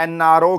NRO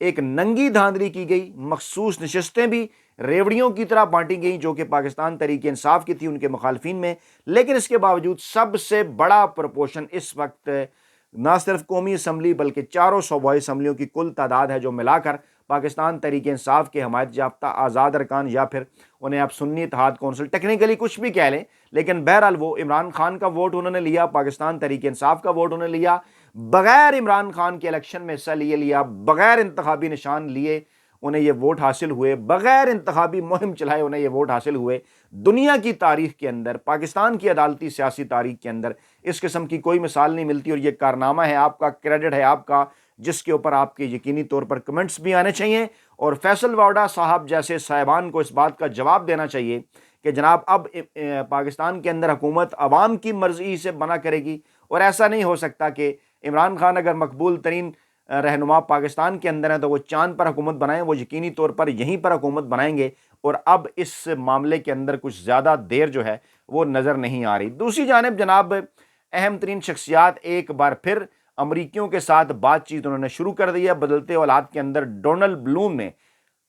ایک ننگی دھاندلی کی گئی، مخصوص نشستیں بھی ریوڑیوں کی طرح بانٹی گئیں جو کہ پاکستان تحریک انصاف کی تھی ان کے مخالفین میں، لیکن اس کے باوجود سب سے بڑا پرپورشن اس وقت نہ صرف قومی اسمبلی بلکہ چاروں صوبائی اسمبلیوں کی کل تعداد ہے جو ملا کر پاکستان تحریک انصاف کے حمایت یافتہ آزاد ارکان، یا پھر انہیں آپ سنی اتحاد کونسل ٹیکنیکلی کچھ بھی کہہ لیں، لیکن بہرحال وہ عمران خان کا ووٹ انہوں نے لیا، پاکستان تحریک انصاف کا ووٹ انہوں نے لیا، بغیر عمران خان کے الیکشن میں حصہ لیا، بغیر انتخابی نشان لیے انہیں یہ ووٹ حاصل ہوئے، بغیر انتخابی مہم چلائے انہیں یہ ووٹ حاصل ہوئے۔ دنیا کی تاریخ کے اندر، پاکستان کی عدالتی سیاسی تاریخ کے اندر اس قسم کی کوئی مثال نہیں ملتی، اور یہ کارنامہ ہے آپ کا، کریڈٹ ہے آپ کا، جس کے اوپر آپ کے یقینی طور پر کمنٹس بھی آنے چاہیے، اور فیصل وارڈا صاحب جیسے صاحبان کو اس بات کا جواب دینا چاہیے کہ جناب اب پاکستان کے اندر حکومت عوام کی مرضی سے بنا کرے گی، اور ایسا نہیں ہو سکتا کہ عمران خان اگر مقبول ترین رہنما پاکستان کے اندر ہیں تو وہ چاند پر حکومت بنائیں، وہ یقینی طور پر یہیں پر حکومت بنائیں گے، اور اب اس معاملے کے اندر کچھ زیادہ دیر جو ہے وہ نظر نہیں آ رہی۔ دوسری جانب جناب اہم ترین شخصیات ایک بار پھر امریکیوں کے ساتھ بات چیت انہوں نے شروع کر دی ہے۔ بدلتے حالات کے اندر ڈونلڈ بلوم نے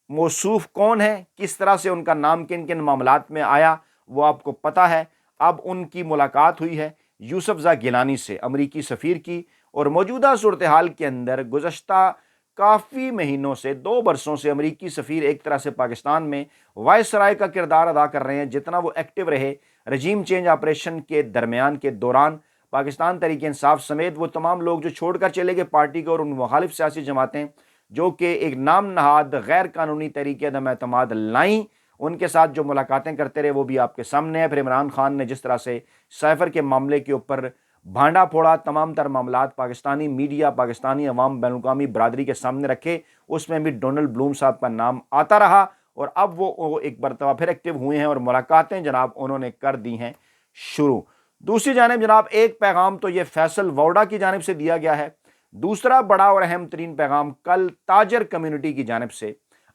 موصوف کون ہے، کس طرح سے ان کا نام کن کن معاملات میں آیا وہ آپ کو پتہ ہے۔ اب ان کی ملاقات ہوئی ہے یوسفزا گیلانی سے، امریکی سفیر کی، اور موجودہ صورتحال کے اندر گزشتہ کافی مہینوں سے 2 برسوں سے امریکی سفیر ایک طرح سے پاکستان میں وائس رائے کا کردار ادا کر رہے ہیں۔ جتنا وہ ایکٹیو رہے رجیم چینج آپریشن کے درمیان کے دوران، پاکستان تحریک انصاف سمیت وہ تمام لوگ جو چھوڑ کر چلے گئے پارٹی کو، اور ان مخالف سیاسی جماعتیں جو کہ ایک نام نہاد غیر قانونی طریقے عدم اعتماد لائیں، ان کے ساتھ جو ملاقاتیں کرتے رہے وہ بھی آپ کے سامنے ہے۔ پھر عمران خان نے جس طرح سے سائفر کے معاملے کے اوپر بھانڈا پھوڑا، تمام تر معاملات پاکستانی میڈیا، پاکستانی عوام، بین الاقوامی برادری کے سامنے رکھے، اس میں بھی ڈونلڈ بلوم صاحب کا نام آتا رہا، اور اب وہ ایک مرتبہ پھر ایکٹیو ہوئے ہیں اور ملاقاتیں جناب انہوں نے کر دی ہیں شروع۔ دوسری جانب جناب ایک پیغام تو یہ فیصل وارڈا کی جانب سے دیا گیا ہے، دوسرا بڑا اور اہم ترین پیغام کل تاجر کمیونٹی کی جانب سے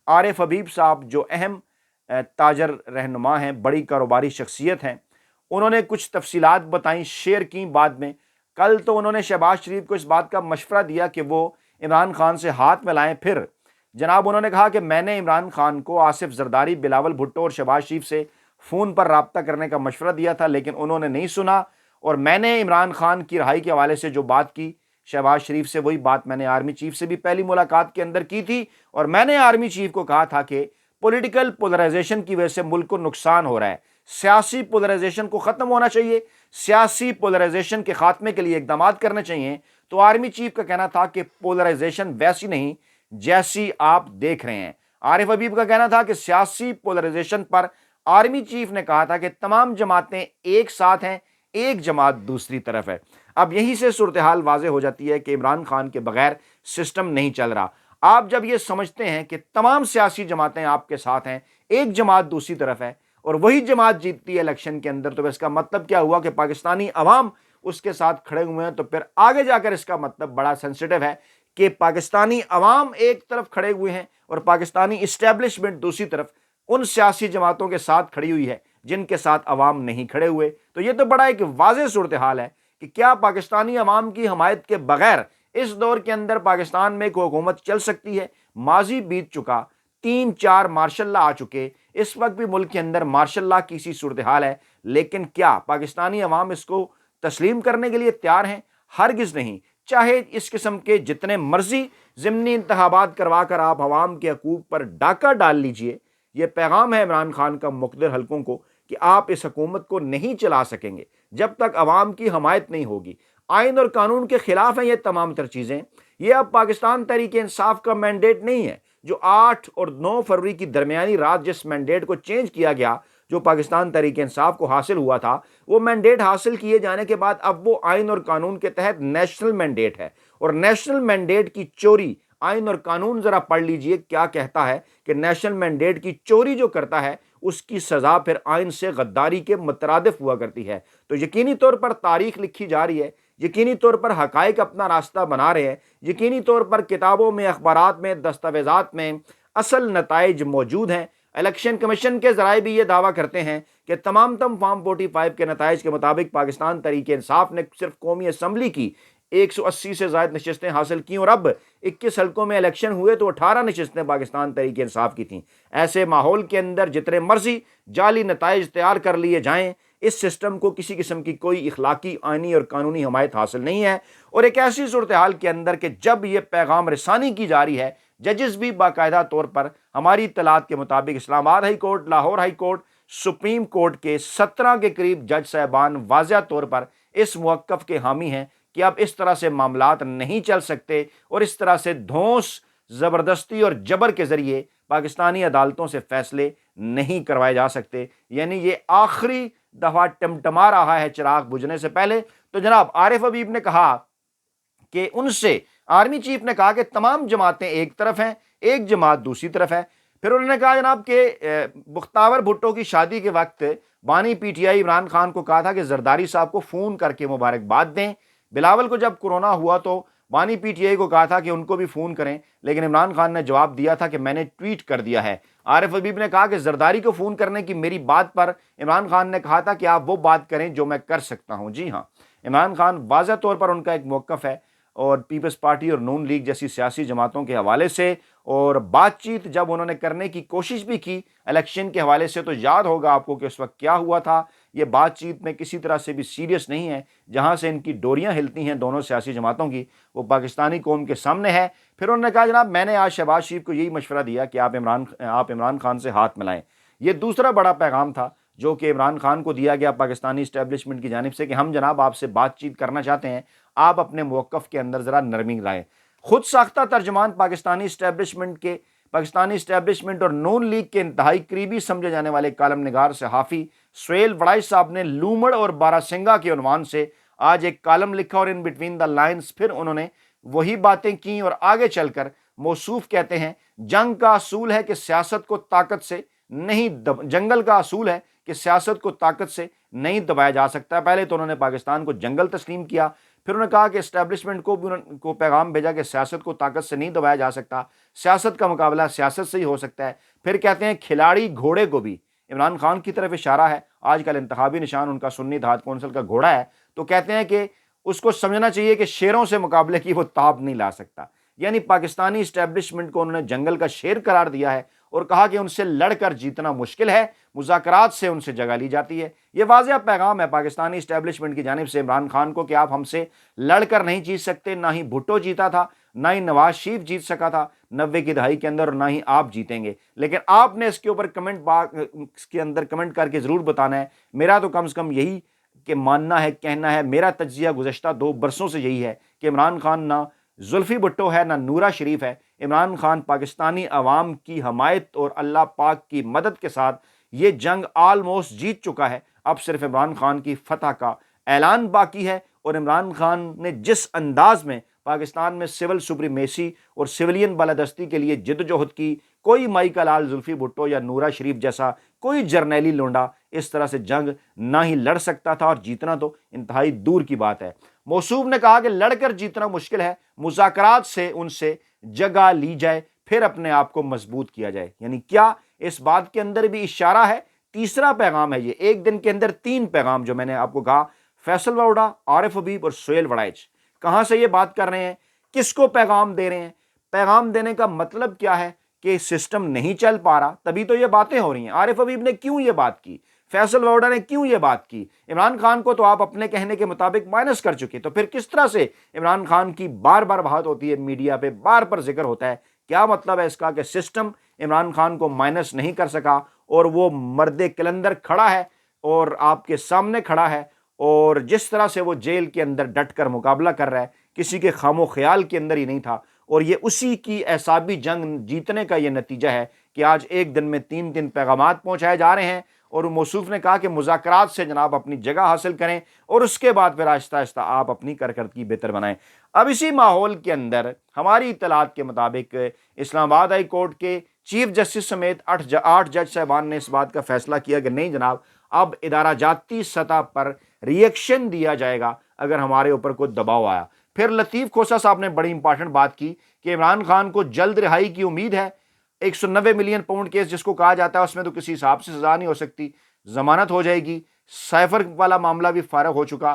عارف حبیب صاحب جو اہم تاجر رہنما ہیں، بڑی کاروباری شخصیت ہیں، انہوں نے کچھ تفصیلات بتائیں، شیئر کی بعد میں۔ کل تو انہوں نے شہباز شریف کو اس بات کا مشورہ دیا کہ وہ عمران خان سے ہاتھ ملائیں، پھر جناب انہوں نے کہا کہ میں نے عمران خان کو آصف زرداری، بلاول بھٹو اور شہباز شریف سے فون پر رابطہ کرنے کا مشورہ دیا تھا، لیکن انہوں نے نہیں سنا، اور میں نے عمران خان کی رہائی کے حوالے سے جو بات کی شہباز شریف سے، وہی بات میں نے آرمی چیف سے بھی پہلی ملاقات کے اندر کی تھی، اور میں نے آرمی چیف کو کہا تھا کہ پولیٹیکل پولرائزیشن کی وجہ سے ملک کو نقصان ہو رہا ہے، سیاسی پولرائزیشن کو ختم ہونا چاہیے، سیاسی پولرائزیشن کے خاتمے کے لیے اقدامات کرنے چاہیے۔ تو آرمی چیف کا کہنا تھا کہ پولرائزیشن ویسی نہیں جیسی آپ دیکھ رہے ہیں۔ عارف حبیب کا کہنا تھا کہ سیاسی پولرائزیشن پر آرمی چیف نے کہا تھا کہ تمام جماعتیں ایک ساتھ ہیں، ایک جماعت دوسری طرف ہے۔ اب یہیں سے صورتحال واضح ہو جاتی ہے کہ عمران خان کے بغیر سسٹم نہیں چل رہا۔ آپ جب یہ سمجھتے ہیں کہ تمام سیاسی جماعتیں آپ کے ساتھ ہیں، ایک جماعت دوسری طرف ہے، اور وہی جماعت جیتتی ہے الیکشن کے اندر، تو اس کا مطلب کیا ہوا کہ پاکستانی عوام اس کے ساتھ کھڑے ہوئے ہیں۔ تو پھر آگے جا کر اس کا مطلب بڑا سینسیٹیو ہے کہ پاکستانی عوام ایک طرف کھڑے ہوئے ہیں اور پاکستانی اسٹیبلشمنٹ دوسری طرف ان سیاسی جماعتوں کے ساتھ کھڑی ہوئی ہے جن کے ساتھ عوام نہیں کھڑے ہوئے۔ تو یہ تو بڑا ایک واضح صورتحال ہے کہ کیا پاکستانی عوام کی حمایت کے بغیر اس دور کے اندر پاکستان میں ایک حکومت چل سکتی ہے؟ ماضی بیت چکا، 3-4 مارشل لا آ چکے، اس وقت بھی ملک کے اندر مارشل لا کی سی صورتحال ہے، لیکن کیا پاکستانی عوام اس کو تسلیم کرنے کے لیے تیار ہیں؟ ہرگز نہیں۔ چاہے اس قسم کے جتنے مرضی ضمنی انتخابات کروا کر آپ عوام کے حقوق پر ڈاکہ ڈال لیجئے، یہ پیغام ہے عمران خان کا مقتدر حلقوں کو کہ آپ اس حکومت کو نہیں چلا سکیں گے جب تک عوام کی حمایت نہیں ہوگی۔ آئین اور قانون کے خلاف ہیں یہ تمام تر چیزیں۔ یہ اب پاکستان تحریک انصاف کا مینڈیٹ نہیں ہے، جو 8 اور 9 فروری کی درمیانی رات جس مینڈیٹ کو چینج کیا گیا، جو پاکستان تحریک انصاف کو حاصل ہوا تھا، وہ مینڈیٹ حاصل کیے جانے کے بعد اب وہ آئین اور قانون کے تحت نیشنل مینڈیٹ ہے، اور نیشنل مینڈیٹ کی چوری آئین اور قانون ذرا پڑھ لیجئے کیا کہتا ہے کہ نیشنل مینڈیٹ کی چوری جو کرتا ہے اس کی سزا پھر آئین سے غداری کے مترادف ہوا کرتی ہے۔ تو یقینی طور پر تاریخ لکھی جا رہی ہے، یقینی طور پر حقائق اپنا راستہ بنا رہے ہیں، یقینی طور پر کتابوں میں، اخبارات میں، دستاویزات میں اصل نتائج موجود ہیں۔ الیکشن کمیشن کے ذرائع بھی یہ دعویٰ کرتے ہیں کہ تمام فارم 45 کے نتائج کے مطابق پاکستان تحریک انصاف نے صرف قومی اسمبلی کی 180 سے زائد نشستیں حاصل کی اور اب 21 حلقوں میں الیکشن ہوئے تو 18 نشستیں پاکستان تحریک انصاف کی تھیں۔ ایسے ماحول کے اندر جتنے مرضی جعلی نتائج تیار کر لیے جائیں، اس سسٹم کو کسی قسم کی کوئی اخلاقی، آئینی اور قانونی حمایت حاصل نہیں ہے۔ اور ایک ایسی صورتحال کے اندر کہ جب یہ پیغام رسانی کی جا رہی ہے، ججز بھی باقاعدہ طور پر ہماری اطلاعات کے مطابق اسلام آباد high court, Lahore high court, supreme court کے 17 کے قریب جج صاحبان واضح طور پر اس موقف کے حامی ہیں کہ اب اس طرح سے معاملات نہیں چل سکتے اور اس طرح سے دھونس، زبردستی اور جبر کے ذریعے پاکستانی عدالتوں سے فیصلے نہیں کروائے جا سکتے۔ یعنی یہ آخری دفعہ ٹمٹما رہا ہے چراغ بجھنے سے پہلے۔ تو جناب عارف حبیب نے کہا کہ ان سے آرمی چیف نے کہا کہ تمام جماعتیں ایک طرف ہیں، ایک جماعت دوسری طرف ہے۔ پھر انہوں نے کہا جناب کہ بختیار بھٹو کی شادی کے وقت بانی P T I Imran Khan کو کہا تھا کہ زرداری صاحب کو فون کر کے مبارکباد دیں۔ بلاول کو جب کورونا ہوا تو بانی پی ٹی آئی کو کہا تھا کہ ان کو بھی فون کریں، لیکن عمران خان نے جواب دیا تھا کہ میں نے ٹویٹ کر دیا ہے۔ عارف حبیب نے کہا کہ زرداری کو فون کرنے کی میری بات پر عمران خان نے کہا تھا کہ آپ وہ بات کریں جو میں کر سکتا ہوں۔ جی ہاں، عمران خان واضح طور پر ان کا ایک موقف ہے اور پیپلز پارٹی اور نون لیگ جیسی سیاسی جماعتوں کے حوالے سے، اور بات چیت جب انہوں نے کرنے کی کوشش بھی کی الیکشن کے حوالے سے، تو یاد ہوگا آپ کو کہ اس وقت کیا ہوا تھا۔ یہ بات چیت میں کسی طرح سے بھی سیریس نہیں ہے، جہاں سے ان کی ڈوریاں ہلتی ہیں دونوں سیاسی جماعتوں کی، وہ پاکستانی قوم کے سامنے ہے۔ پھر انہوں نے کہا جناب میں نے آج شہباز شریف کو یہی مشورہ دیا کہ آپ عمران خان سے ہاتھ ملائیں۔ یہ دوسرا بڑا پیغام تھا جو کہ عمران خان کو دیا گیا پاکستانی اسٹیبلشمنٹ کی جانب سے کہ ہم جناب آپ سے بات چیت کرنا چاہتے ہیں، آپ اپنے موقف کے اندر ذرا نرمی لائیں۔ خود ساختہ ترجمان پاکستانی اسٹیبلشمنٹ اور نون لیگ کے انتہائی قریبی سمجھے جانے والے کالم نگار صحافی سہیل وڑائچ صاحب نے لومڑ اور باراسنگا کے عنوان سے آج ایک کالم لکھا اور ان بٹوین دا لائنز پھر انہوں نے وہی باتیں کی اور آگے چل کر موصوف کہتے ہیں جنگ کا اصول ہے کہ سیاست کو طاقت سے جنگل کا اصول ہے کہ سیاست کو طاقت سے نہیں دبایا جا سکتا۔ پہلے تو انہوں نے پاکستان کو جنگل تسلیم کیا، پھر انہوں نے کہا کہ اسٹیبلشمنٹ کو پیغام بھیجا کہ سیاست کو طاقت سے نہیں دبایا جا سکتا، سیاست کا مقابلہ سیاست سے ہی ہو سکتا ہے۔ پھر کہتے ہیں کھلاڑی گھوڑے کو بھی، عمران خان کی طرف اشارہ ہے، آج کل انتخابی نشان ان کا سنی اتحاد کونسل کا گھوڑا ہے، تو کہتے ہیں کہ اس کو سمجھنا چاہیے کہ شیروں سے مقابلے کی وہ تاب نہیں لا سکتا۔ یعنی پاکستانی اسٹیبلشمنٹ کو انہوں نے جنگل کا شیر قرار دیا ہے اور کہا کہ ان سے لڑ کر جیتنا مشکل ہے، مذاکرات سے ان سے جگہ لی جاتی ہے۔ یہ واضح پیغام ہے پاکستانی اسٹیبلشمنٹ کی جانب سے عمران خان کو کہ آپ ہم سے لڑ کر نہیں جیت سکتے، نہ ہی بھٹو جیتا تھا، نہ ہی نواز شریف جیت سکا تھا 90 کی دہائی کے اندر، اور نہ ہی آپ جیتیں گے۔ لیکن آپ نے اس کے اوپر کمنٹ کے اندر کمنٹ کر کے ضرور بتانا ہے۔ میرا تو کم سے کم یہی کہ ماننا ہے، کہنا ہے، میرا تجزیہ گزشتہ 2 برسوں سے یہی ہے کہ عمران خان نہ زلفی بھٹو ہے، نہ نورا شریف ہے۔ عمران خان پاکستانی عوام کی حمایت اور اللہ پاک کی مدد کے ساتھ یہ جنگ آلموسٹ جیت چکا ہے۔ اب صرف عمران خان کی فتح کا اعلان باقی ہے، اور عمران خان نے جس انداز میں پاکستان میں سول سپریمیسی اور سویلین بالادستی کے لیے جدوجہد کی، کوئی مائی کا لال زلفی بھٹو یا نورا شریف جیسا کوئی جرنیلی لونڈا اس طرح سے جنگ نہ ہی لڑ سکتا تھا، اور جیتنا تو انتہائی دور کی بات ہے۔ موصوف نے کہا کہ لڑ کر جیتنا مشکل ہے، مذاکرات سے ان سے جگہ لی جائے، پھر اپنے آپ کو مضبوط کیا جائے۔ یعنی کیا اس بات کے اندر بھی اشارہ ہے؟ تیسرا پیغام ہے یہ، ایک دن کے اندر 3 پیغام جو میں نے آپ کو کہا، فیصل ووڈا، عارف حبیب اور سہیل وڑائچ کہاں سے یہ بات کر رہے ہیں، کس کو پیغام دے رہے ہیں؟ پیغام دینے کا مطلب کیا ہے کہ سسٹم نہیں چل پا رہا، تبھی تو یہ باتیں ہو رہی ہیں۔ عارف حبیب نے کیوں یہ بات کی؟ فیصل ووڈا نے کیوں یہ بات کی؟ عمران خان کو تو آپ اپنے کہنے کے مطابق مائنس کر چکے، تو پھر کس طرح سے عمران خان کی بار بار بات ہوتی ہے، میڈیا پہ بار بار ذکر ہوتا ہے؟ کیا مطلب ہے اس کا کہ سسٹم عمران خان کو مائنس نہیں کر سکا، اور وہ مرد کلندر کھڑا ہے اور آپ کے سامنے کھڑا ہے، اور جس طرح سے وہ جیل کے اندر ڈٹ کر مقابلہ کر رہا ہے، کسی کے خام و خیال کے اندر ہی نہیں تھا، اور یہ اسی کی اعصابی جنگ جیتنے کا یہ نتیجہ ہے کہ آج ایک دن میں 3 پیغامات پہنچائے جا رہے ہیں۔ اور موصوف نے کہا کہ مذاکرات سے جناب اپنی جگہ حاصل کریں، اور اس کے بعد پھر آہستہ آہستہ آپ اپنی کارکردگی بہتر بنائیں۔ اب اسی ماحول کے اندر ہماری اطلاعات کے مطابق اسلام آباد ہائی کورٹ کے چیف جسٹس سمیت 8 جج صاحبان نے اس بات کا فیصلہ کیا کہ نہیں جناب، اب ادارہ جاتی سطح پر ریئیکشن دیا جائے گا اگر ہمارے اوپر کوئی دباؤ آیا۔ پھر لطیف کھوسہ صاحب نے بڑی امپارٹنٹ بات کی کہ عمران خان کو جلد رہائی کی امید ہے۔ 190 ملین پاؤنڈ کیس جس کو کہا جاتا ہے، اس میں تو کسی حساب سے سزا نہیں ہو سکتی، ضمانت ہو جائے گی۔ سائفر والا معاملہ بھی فارغ ہو چکا،